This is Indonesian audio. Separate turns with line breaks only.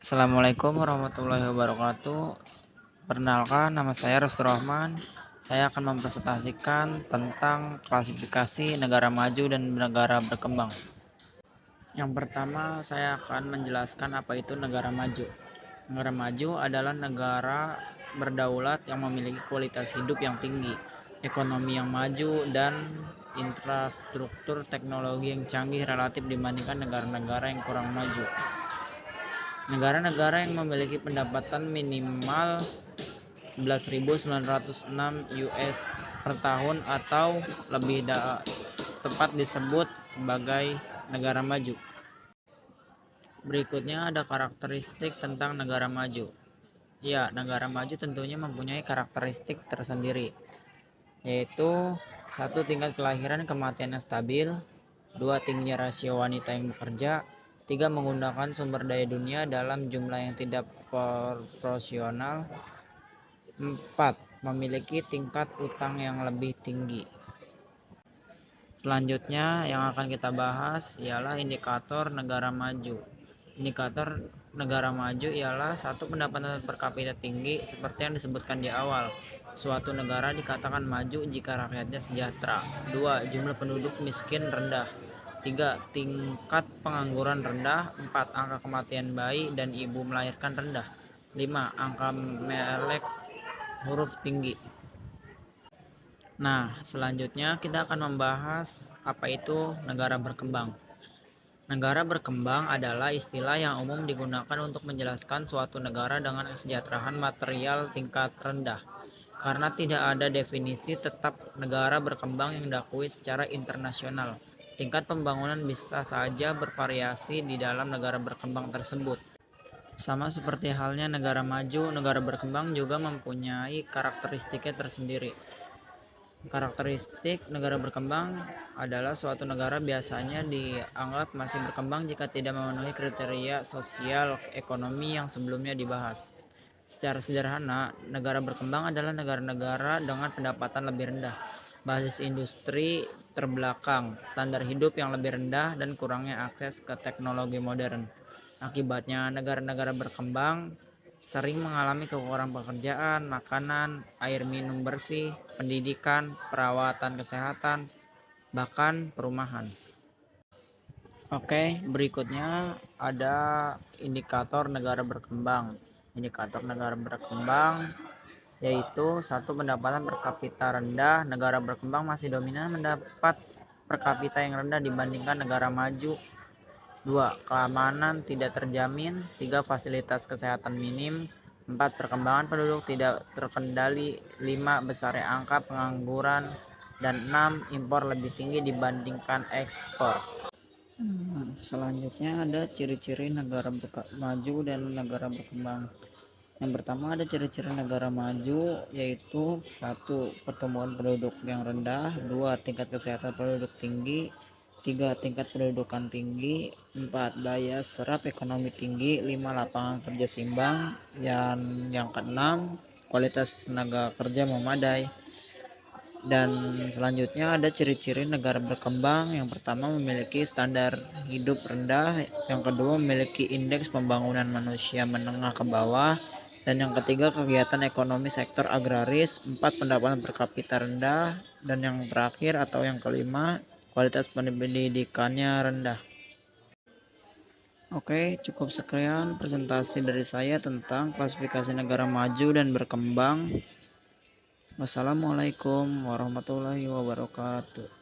Assalamualaikum warahmatullahi wabarakatuh. Perkenalkan, nama saya Rustur Rahman. Saya akan mempresentasikan tentang klasifikasi negara maju dan negara berkembang. Yang pertama, saya akan menjelaskan apa itu negara maju. Negara maju adalah negara berdaulat yang memiliki kualitas hidup yang tinggi, ekonomi yang maju, dan infrastruktur teknologi yang canggih relatif dibandingkan negara-negara yang kurang maju. Negara-negara yang memiliki pendapatan minimal 11.906 US per tahun atau lebih tepat disebut sebagai negara maju. Berikutnya ada karakteristik tentang negara maju. Ya, negara maju tentunya mempunyai karakteristik tersendiri, yaitu 1. Tingkat kelahiran kematian yang stabil. 2. Tingginya rasio wanita yang bekerja. 3. Menggunakan sumber daya dunia dalam jumlah yang tidak proporsional. 4. Memiliki tingkat utang yang lebih tinggi. Selanjutnya yang akan kita bahas ialah indikator negara maju. Indikator negara maju ialah 1. Pendapatan per kapita tinggi. Seperti yang disebutkan di awal, suatu negara dikatakan maju jika rakyatnya sejahtera. 2. Jumlah penduduk miskin rendah. 3. Tingkat pengangguran rendah. 4. Angka kematian bayi dan ibu melahirkan rendah. 5. Angka melek huruf tinggi. Nah, selanjutnya kita akan membahas apa itu negara berkembang. Negara berkembang adalah istilah yang umum digunakan untuk menjelaskan suatu negara dengan kesejahteraan material tingkat rendah. Karena tidak ada definisi tetap negara berkembang yang diakui secara internasional, tingkat pembangunan bisa saja bervariasi di dalam negara berkembang tersebut. Sama seperti halnya negara maju, negara berkembang juga mempunyai karakteristiknya tersendiri. Karakteristik negara berkembang adalah suatu negara biasanya dianggap masih berkembang jika tidak memenuhi kriteria sosial ekonomi yang sebelumnya dibahas. Secara sederhana, negara berkembang adalah negara-negara dengan pendapatan lebih rendah, basis industri terbelakang, standar hidup yang lebih rendah, dan kurangnya akses ke teknologi modern. Akibatnya, negara-negara berkembang sering mengalami kekurangan pekerjaan, makanan, air minum bersih, pendidikan, perawatan kesehatan, bahkan perumahan. Oke, berikutnya ada indikator negara berkembang. Indikator negara berkembang yaitu 1. Pendapatan per kapita rendah. Negara berkembang masih dominan mendapat per kapita yang rendah dibandingkan negara maju. 2. Keamanan tidak terjamin. 3. Fasilitas kesehatan minim. 4. Perkembangan penduduk tidak terkendali. 5. Besarnya angka pengangguran. Dan 6. Impor lebih tinggi dibandingkan ekspor. Selanjutnya ada ciri-ciri negara maju dan negara berkembang. Yang pertama ada ciri-ciri negara maju yaitu 1. Pertumbuhan penduduk yang rendah. 2. Tingkat kesehatan penduduk tinggi. 3. Tingkat pendudukan tinggi. 4. Daya serap ekonomi tinggi. 5. Lapangan kerja seimbang. Dan yang keenam, kualitas tenaga kerja memadai. Dan selanjutnya ada ciri-ciri negara berkembang. Yang pertama memiliki standar hidup rendah. Yang kedua memiliki indeks pembangunan manusia menengah ke bawah. Dan yang ketiga kegiatan ekonomi sektor agraris. 4. Pendapatan per kapita rendah. Dan yang terakhir atau yang kelima, kualitas pendidikannya rendah. Oke, cukup sekian presentasi dari saya tentang klasifikasi negara maju dan berkembang. Wassalamualaikum warahmatullahi wabarakatuh.